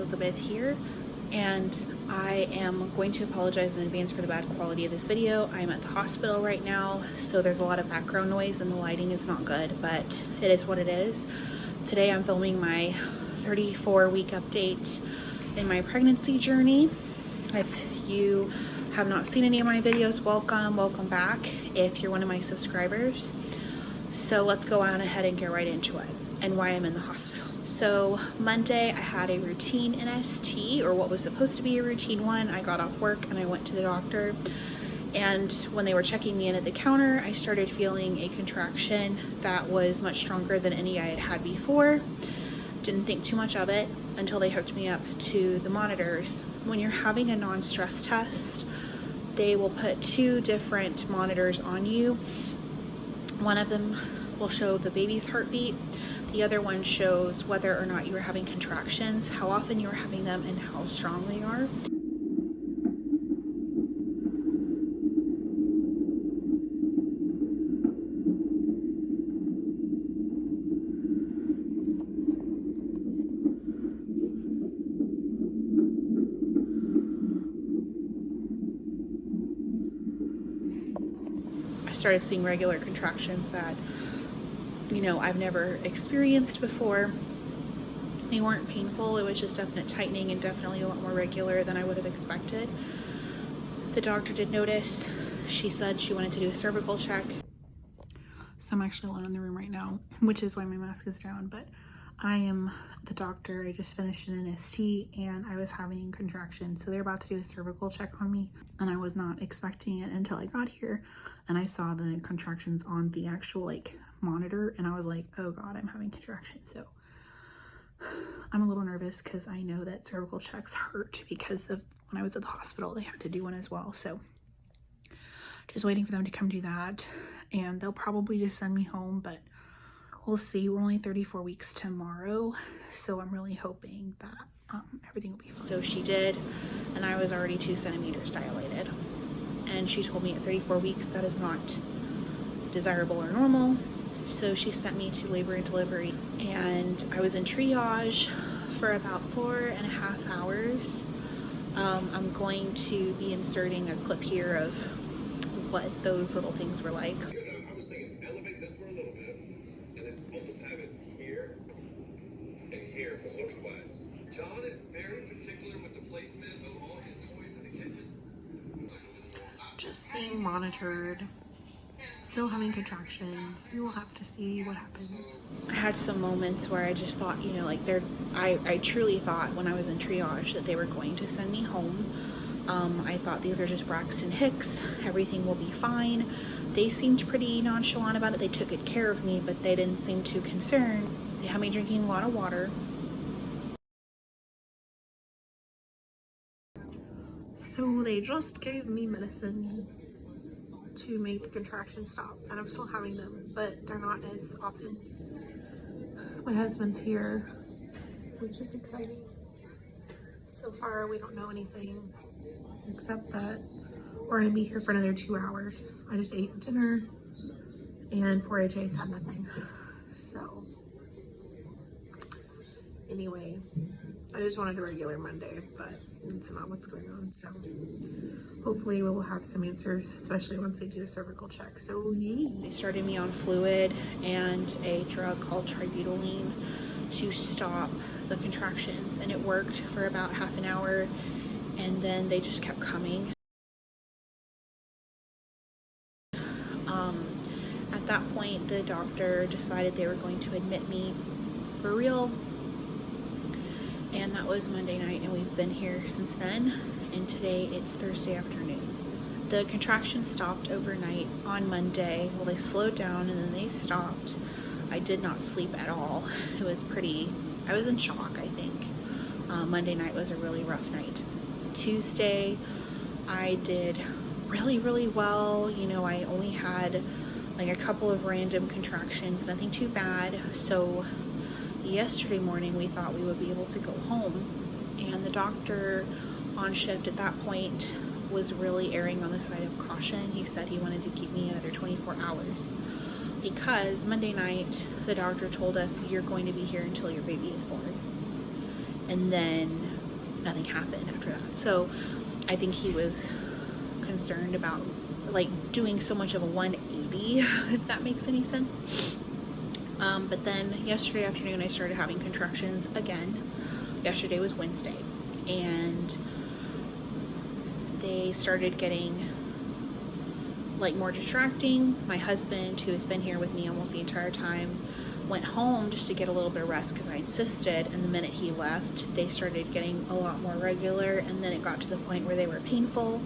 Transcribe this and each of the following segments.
Elizabeth here, and I am going to apologize in advance for the bad quality of this video. I'm at the hospital right now, so there's a lot of background noise and the lighting is not good, but it is what it is. Today I'm filming my 34-week update in my pregnancy journey. If you have not seen any of my videos, welcome back if you're one of my subscribers. So let's go on ahead and get right into it and why I'm in the hospital. So Monday I had a routine NST, or what was supposed to be a routine one. I got off work and I went to the doctor, and when they were checking me in at the counter, I started feeling a contraction that was much stronger than any I had had before. Didn't think too much of it until they hooked me up to the monitors. When you're having a non-stress test, they will put two different monitors on you. One of them will show the baby's heartbeat. The other one shows whether or not you are having contractions, how often you are having them, and how strong they are. I started seeing regular contractions that, you know, I've never experienced before. They weren't painful, it was just definite tightening and definitely a lot more regular than I would have expected. The doctor did notice. She said she wanted to do a cervical check. So I'm actually alone in the room right now, which is why my mask is down, but I am the doctor. I just finished an NST and I was having contractions. So they're about to do a cervical check on me, and I was not expecting it until I got here and I saw the contractions on the actual monitor, and I was like, oh God, I'm having contractions. So I'm a little nervous because I know that cervical checks hurt because of when I was at the hospital, they had to do one as well. So just waiting for them to come do that, and they'll probably just send me home, but we'll see. We're only 34 weeks tomorrow, so I'm really hoping that everything will be fine. So she did, and I was already 2 centimeters dilated, and she told me at 34 weeks that is not desirable or normal. So she sent me to labor and delivery, and I was in triage for about 4.5 hours. I'm going to be inserting a clip here of what those little things were like. I was thinking elevate this for a little bit and then almost have it here and here for looks wise. John is very particular with the placement of all his toys in the kitchen. Just being monitored. Still having contractions. We will have to see what happens. I had some moments where I just thought, you know, I truly thought when I was in triage that they were going to send me home. I thought these are just Braxton Hicks. Everything will be fine. They seemed pretty nonchalant about it. They took good care of me, but they didn't seem too concerned. They had me drinking a lot of water. So they just gave me medicine to make the contractions stop, and I'm still having them, but they're not as often. My husband's here, which is exciting. So far we don't know anything except that we're gonna be here for another 2 hours. I just ate dinner and poor AJ's had nothing. So anyway, I just wanted a regular Monday, but it's not what's going on. So hopefully we will have some answers, especially once they do a cervical check. So yay. They started me on fluid and a drug called tributylene to stop the contractions, and it worked for about half an hour, and then they just kept coming. At that point, the doctor decided they were going to admit me for real, and that was Monday night, and we've been here since then, and today it's Thursday afternoon. The contractions stopped overnight on Monday. Well, they slowed down and then they stopped. I did not sleep at all. It was I was in shock, I think. Monday night was a really rough night. Tuesday, I did really well. You know, I only had a couple of random contractions, nothing too bad. So yesterday morning we thought we would be able to go home, and the doctor on shift at that point was really erring on the side of caution. He said he wanted to keep me another 24 hours because Monday night the doctor told us you're going to be here until your baby is born, and then nothing happened after that. So I think he was concerned about like doing so much of a 180, if that makes any sense. But then yesterday afternoon I started having contractions again. Yesterday was Wednesday, and they started getting like more distracting. My husband, who has been here with me almost the entire time, went home just to get a little bit of rest because I insisted, and the minute he left they started getting a lot more regular, and then it got to the point where they were painful.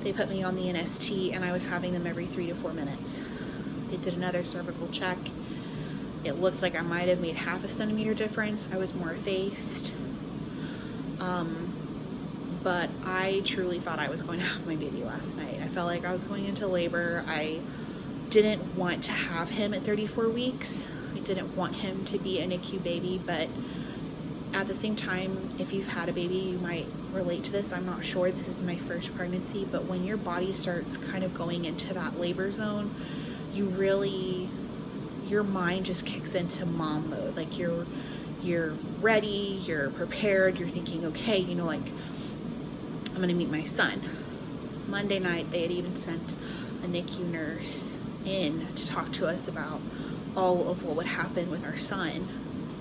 They put me on the NST and I was having them every 3 to 4 minutes. They did another cervical check. It looked like I might have made half a centimeter difference. I was more effaced. But I truly thought I was going to have my baby last night. I felt like I was going into labor. I didn't want to have him at 34 weeks. I didn't want him to be a NICU baby, but at the same time, if you've had a baby, you might relate to this. I'm not sure. This is my first pregnancy, but when your body starts kind of going into that labor zone, your mind just kicks into mom mode. Like you're ready, you're prepared, you're thinking, okay, you know, like I'm gonna meet my son. Monday night, they had even sent a NICU nurse in to talk to us about all of what would happen with our son,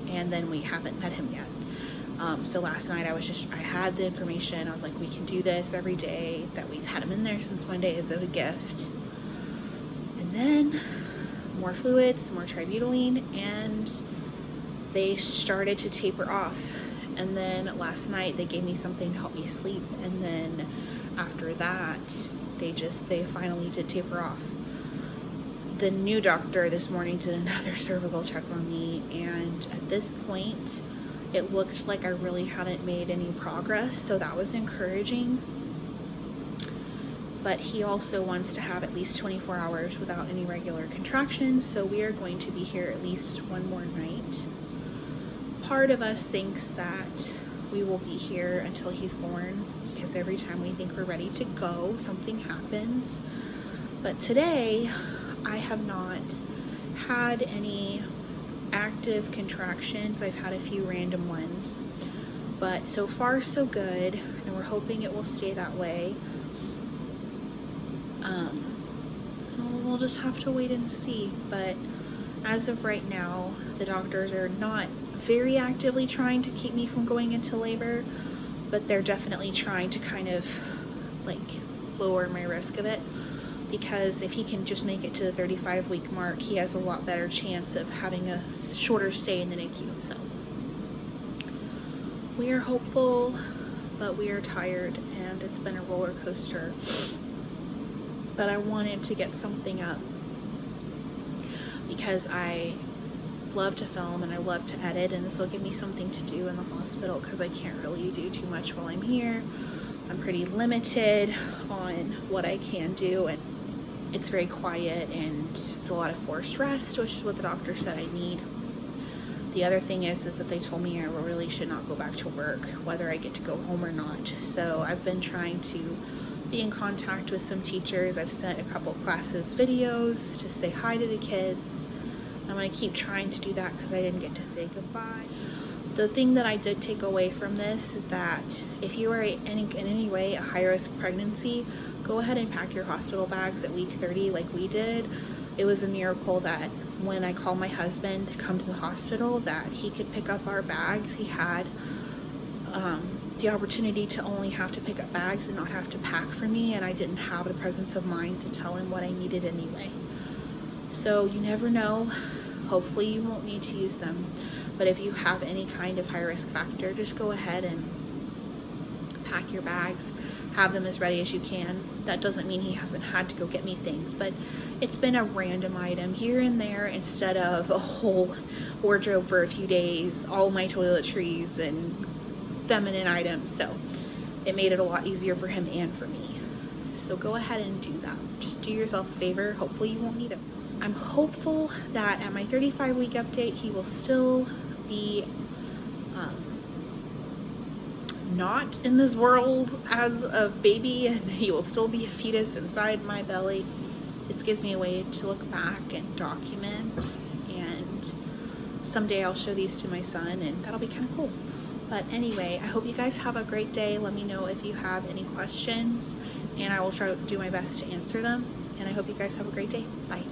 and then we haven't met him yet. So last night I had the information. I was like, we can do this every day, that we've had him in there since Monday is a gift. And then more fluids, more tributylene, and they started to taper off. And then last night they gave me something to help me sleep, and then after that they finally did taper off. The new doctor this morning did another cervical check on me, and at this point it looked like I really hadn't made any progress, so that was encouraging. But he also wants to have at least 24 hours without any regular contractions, so we are going to be here at least one more night. Part of us thinks that we will be here until he's born, because every time we think we're ready to go, something happens. But today, I have not had any active contractions. I've had a few random ones, but so far so good, and we're hoping it will stay that way. We'll just have to wait and see, but as of right now, the doctors are not very actively trying to keep me from going into labor, but they're definitely trying to kind of like lower my risk of it, because if he can just make it to the 35-week mark, he has a lot better chance of having a shorter stay in the NICU. So we are hopeful, but we are tired, and it's been a roller coaster. But I wanted to get something up because I love to film and I love to edit, and this will give me something to do in the hospital because I can't really do too much while I'm here. I'm pretty limited on what I can do, and it's very quiet and it's a lot of forced rest, which is what the doctor said I need. The other thing is that they told me I really should not go back to work, whether I get to go home or not. So I've been trying to be in contact with some teachers. I've sent a couple classes videos to say hi to the kids. I'm going to keep trying to do that because I didn't get to say goodbye. The thing that I did take away from this is that if you are in any way a high-risk pregnancy, go ahead and pack your hospital bags at week 30 like we did. It was a miracle that when I called my husband to come to the hospital that he could pick up our bags. He had the opportunity to only have to pick up bags and not have to pack for me, and I didn't have the presence of mind to tell him what I needed anyway. So you never know. Hopefully you won't need to use them, but if you have any kind of high risk factor, just go ahead and pack your bags, have them as ready as you can. That doesn't mean he hasn't had to go get me things, but it's been a random item here and there instead of a whole wardrobe for a few days, all my toiletries and feminine items. So it made it a lot easier for him and for me. So go ahead and do that. Just do yourself a favor. Hopefully you won't need them. I'm hopeful that at my 35-week update he will still be not in this world as a baby, and he will still be a fetus inside my belly. It gives me a way to look back and document, and someday I'll show these to my son, and that'll be kind of cool. But anyway, I hope you guys have a great day. Let me know if you have any questions, and I will try to do my best to answer them. And I hope you guys have a great day. Bye.